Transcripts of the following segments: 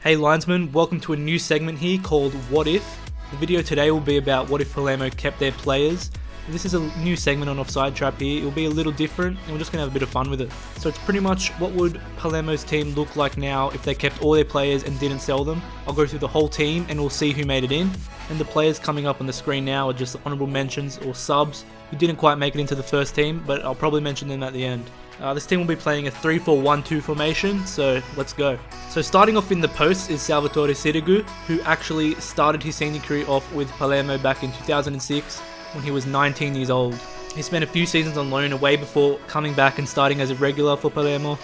Hey linesmen, welcome to a new segment here called What If. The video today will be about what if Palermo kept their players. This is a new segment on Offside Trap here. It will be a little different and we're just going to have a bit of fun with it. So it's pretty much what would Palermo's team look like now if they kept all their players and didn't sell them. I'll go through the whole team and we'll see who made it in. And the players coming up on the screen now are just honourable mentions or subs who didn't quite make it into the first team, but I'll probably mention them at the end. This team will be playing a 3-4-1-2 formation, so let's go. So starting off in the post is Salvatore Sirigu, who actually started his senior career off with Palermo back in 2006 when he was 19 years old. He spent a few seasons on loan away before coming back and starting as a regular for Palermo,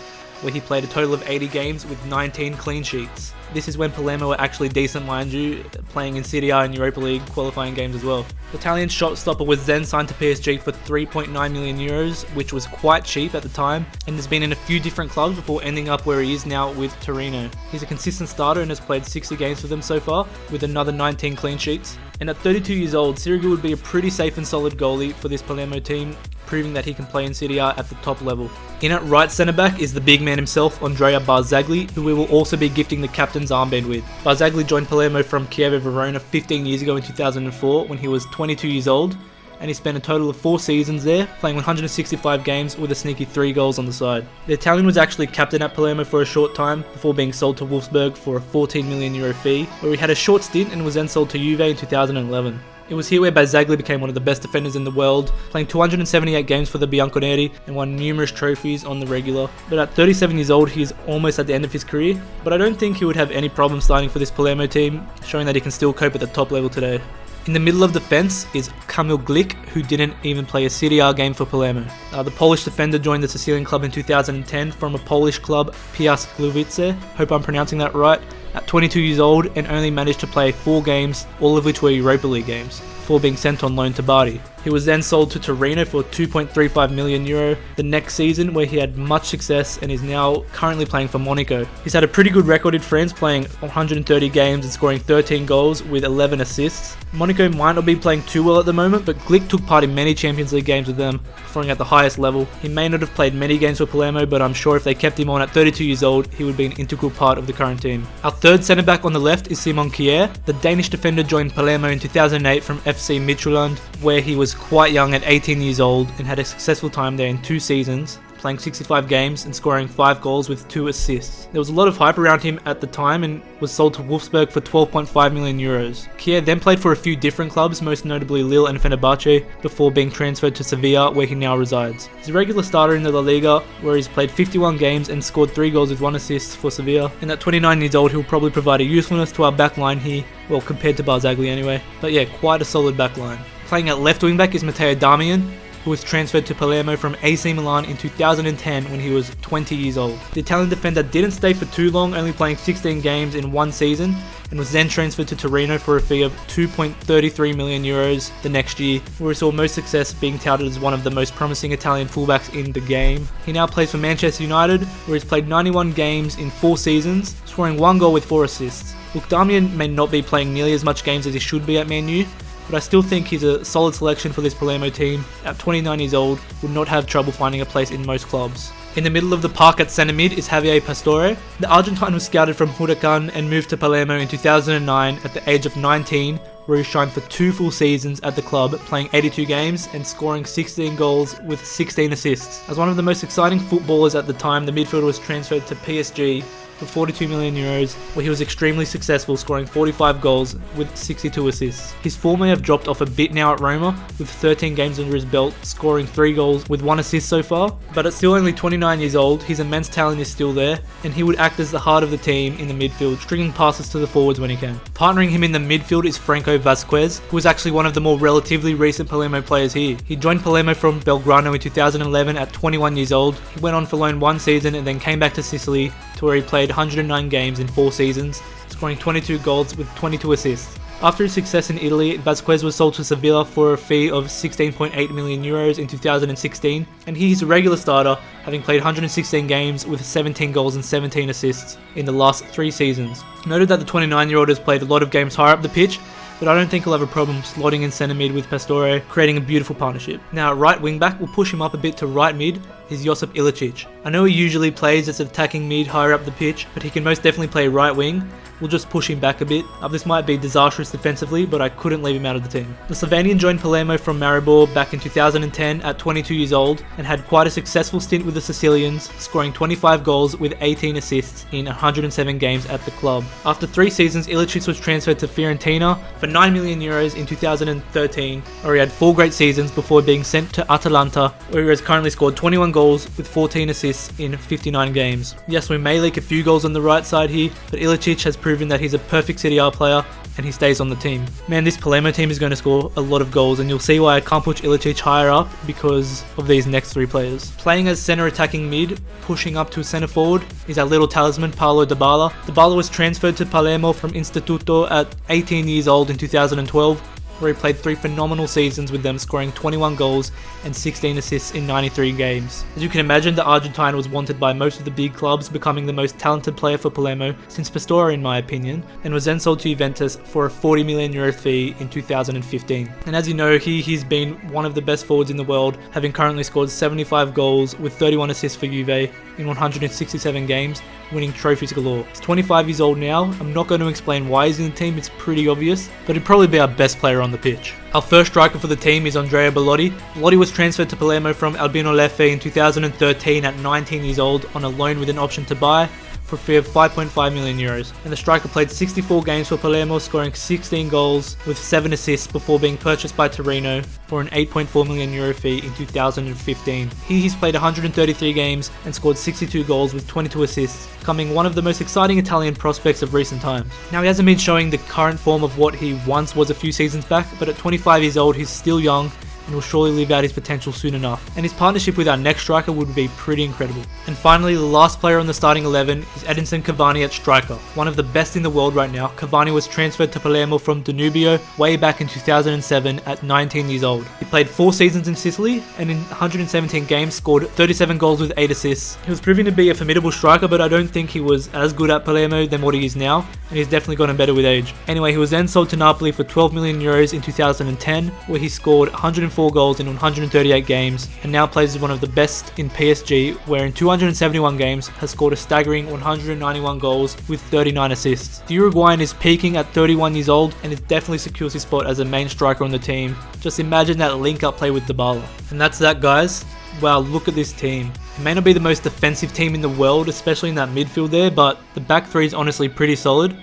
where he played a total of 80 games with 19 clean sheets. This is when Palermo were actually decent, mind you, playing in Serie A and Europa League qualifying games as well. Italian shot-stopper was then signed to PSG for 3.9 million euros, which was quite cheap at the time, and has been in a few different clubs before ending up where he is now with Torino. He's a consistent starter and has played 60 games for them so far, with another 19 clean sheets. And at 32 years old, Sirigu would be a pretty safe and solid goalie for this Palermo team, proving that he can play in Serie A at the top level. In at right centre back is the big man himself, Andrea Barzagli, who we will also be gifting the captain's armband with. Barzagli joined Palermo from Chievo Verona 15 years ago in 2004 when he was 22 years old, and he spent a total of 4 seasons there, playing 165 games with a sneaky 3 goals on the side. The Italian was actually captain at Palermo for a short time before being sold to Wolfsburg for a 14 million euro fee, where he had a short stint and was then sold to Juve in 2011. It was here where Barzagli became one of the best defenders in the world, playing 278 games for the Bianconeri and won numerous trophies on the regular. But at 37 years old, he is almost at the end of his career, but I don't think he would have any problem starting for this Palermo team, showing that he can still cope at the top level today. In the middle of the fence is Kamil Glik, who didn't even play a Serie A game for Palermo. The Polish defender joined the Sicilian club in 2010 from a Polish club, Piast Gliwice, hope I'm pronouncing that right, at 22 years old, and only managed to play 4 games, all of which were Europa League games, before being sent on loan to Bari. He was then sold to Torino for 2.35 million euro the next season, where he had much success and is now currently playing for Monaco. He's had a pretty good record in France, playing 130 games and scoring 13 goals with 11 assists. Monaco might not be playing too well at the moment, but Glik took part in many Champions League games with them, performing at the highest level. He may not have played many games for Palermo, but I'm sure if they kept him on at 32 years old, he would be an integral part of the current team. Our third centre-back on the left is Simon Kjær. The Danish defender joined Palermo in 2008 from FC Midtjylland, where he was quite young at 18 years old and had a successful time there in 2 seasons, playing 65 games and scoring 5 goals with 2 assists. There was a lot of hype around him at the time and was sold to Wolfsburg for 12.5 million euros. Kjær then played for a few different clubs, most notably Lille and Fenerbahce, before being transferred to Sevilla, where he now resides. He's a regular starter in the La Liga, where he's played 51 games and scored 3 goals with 1 assist for Sevilla. And at 29 years old, he'll probably provide a usefulness to our back line here, well, compared to Barzagli anyway. But yeah, quite a solid back line. Playing at left wing back is Matteo Darmian, who was transferred to Palermo from AC Milan in 2010 when he was 20 years old. The Italian defender didn't stay for too long, only playing 16 games in 1 season, and was then transferred to Torino for a fee of 2.33 million euros the next year, where he saw most success, being touted as one of the most promising Italian fullbacks in the game. He now plays for Manchester United, where he's played 91 games in 4 seasons, scoring 1 goal with 4 assists. Look, Darmian may not be playing nearly as much games as he should be at Man U, but I still think he's a solid selection for this Palermo team. At 29 years old, would not have trouble finding a place in most clubs. In the middle of the park at centre mid is Javier Pastore. The Argentine was scouted from Huracan and moved to Palermo in 2009 at the age of 19, where he shined for 2 full seasons at the club, playing 82 games and scoring 16 goals with 16 assists. As one of the most exciting footballers at the time, the midfielder was transferred to PSG for 42 million euros, where he was extremely successful, scoring 45 goals with 62 assists. His form may have dropped off a bit now at Roma, with 13 games under his belt, scoring 3 goals with 1 assist so far, but at still only 29 years old, his immense talent is still there, and he would act as the heart of the team in the midfield, stringing passes to the forwards when he can. Partnering him in the midfield is Franco VAZQUEZ, who is actually one of the more relatively recent Palermo players here. He joined Palermo from Belgrano in 2011 at 21 years old. He went on for loan 1 season and then came back to Sicily, to where he played 109 games in 4 seasons, scoring 22 goals with 22 assists. After his success in Italy, VAZQUEZ was sold to Sevilla for a fee of 16.8 million euros in 2016, and he's a regular starter, having played 116 games with 17 goals and 17 assists in the last 3 seasons. Noted that the 29-year-old has played a lot of games higher up the pitch, but I don't think he'll have a problem slotting in centre mid with Pastore, creating a beautiful partnership. Now at right wing back, we'll push him up a bit to right mid, is Josip Ilicic. I know he usually plays as attacking mid higher up the pitch, but he can most definitely play right wing, will just push him back a bit. This might be disastrous defensively, but I couldn't leave him out of the team. The Slovenian joined Palermo from Maribor back in 2010 at 22 years old and had quite a successful stint with the Sicilians, scoring 25 goals with 18 assists in 107 games at the club. After 3 seasons, Ilicic was transferred to Fiorentina for 9 million euros in 2013, where he had 4 great seasons before being sent to Atalanta, where he has currently scored 21 goals with 14 assists in 59 games. Yes, we may leak a few goals on the right side here, but Ilicic has proven that he's a perfect Serie A player and he stays on the team. Man, this Palermo team is going to score a lot of goals, and you'll see why I can't push Ilicic higher up because of these next 3 players. Playing as centre attacking mid, pushing up to centre forward, is our little talisman Paulo Dybala. Dybala was transferred to Palermo from Instituto at 18 years old in 2012, where he played 3 phenomenal seasons with them, scoring 21 goals and 16 assists in 93 games. As you can imagine, the Argentine was wanted by most of the big clubs, becoming the most talented player for Palermo since Pastore in my opinion, and was then sold to Juventus for a 40 million euro fee in 2015. And as you know, he's been one of the best forwards in the world, having currently scored 75 goals with 31 assists for Juve in 167 games, winning trophies galore. He's 25 years old now. I'm not going to explain why he's in the team, it's pretty obvious, but he'd probably be our best player on the pitch. Our first striker for the team is Andrea Belotti. Belotti was transferred to Palermo from Albino Leffe in 2013 at 19 years old on a loan with an option to buy for a fee of 5.5 million euros. And the striker played 64 games for Palermo, scoring 16 goals with 7 assists before being purchased by Torino for an 8.4 million euro fee in 2015. He's played 133 games and scored 62 goals with 22 assists, becoming one of the most exciting Italian prospects of recent times. Now, he hasn't been showing the current form of what he once was a few seasons back, but at 25 years old, he's still young and will surely live out his potential soon enough. And his partnership with our next striker would be pretty incredible. And finally, the last player on the starting 11 is Edinson Cavani at striker. One of the best in the world right now, Cavani was transferred to Palermo from Danubio way back in 2007 at 19 years old. He played 4 seasons in Sicily and in 117 games scored 37 goals with 8 assists. He was proving to be a formidable striker, but I don't think he was as good at Palermo than what he is now, and he's definitely gotten better with age. Anyway, he was then sold to Napoli for 12 million euros in 2010, where he scored 104 goals in 138 games, and now plays as one of the best in PSG, where in 271 games has scored a staggering 191 goals with 39 assists. The Uruguayan is peaking at 31 years old, and it definitely secures his spot as a main striker on the team. Just imagine that link-up play with Dybala. And that's that, guys. Wow, look at this team. It may not be the most defensive team in the world, especially in that midfield there, but the back 3 is honestly pretty solid.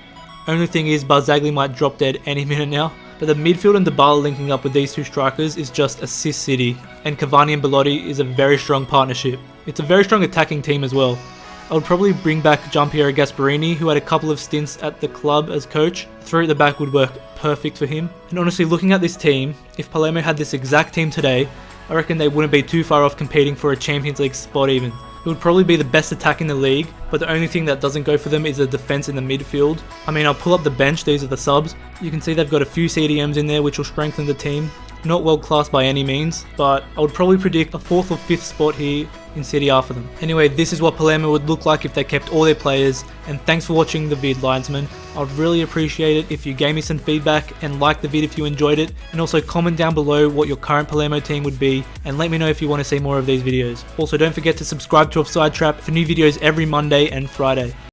Only thing is, Barzagli might drop dead any minute now. But the midfield and Dybala linking up with these 2 strikers is just assist city, and Cavani and Belotti is a very strong partnership. It's a very strong attacking team as well. I would probably bring back Gianpiero Gasperini, who had a couple of stints at the club as coach. 3 at the back would work perfect for him. And honestly, looking at this team, if Palermo had this exact team today, I reckon they wouldn't be too far off competing for a Champions League spot even. It would probably be the best attack in the league, but the only thing that doesn't go for them is the defense in the midfield. I mean, I'll pull up the bench, these are the subs. You can see they've got a few CDMs in there which will strengthen the team. Not world class by any means, but I would probably predict a 4th or 5th spot here in Serie A for them. Anyway, this is what Palermo would look like if they kept all their players, and thanks for watching the vid, linesman. I'd really appreciate it if you gave me some feedback and liked the vid if you enjoyed it, and also comment down below what your current Palermo team would be, and let me know if you want to see more of these videos. Also, don't forget to subscribe to Offside Trap for new videos every Monday and Friday.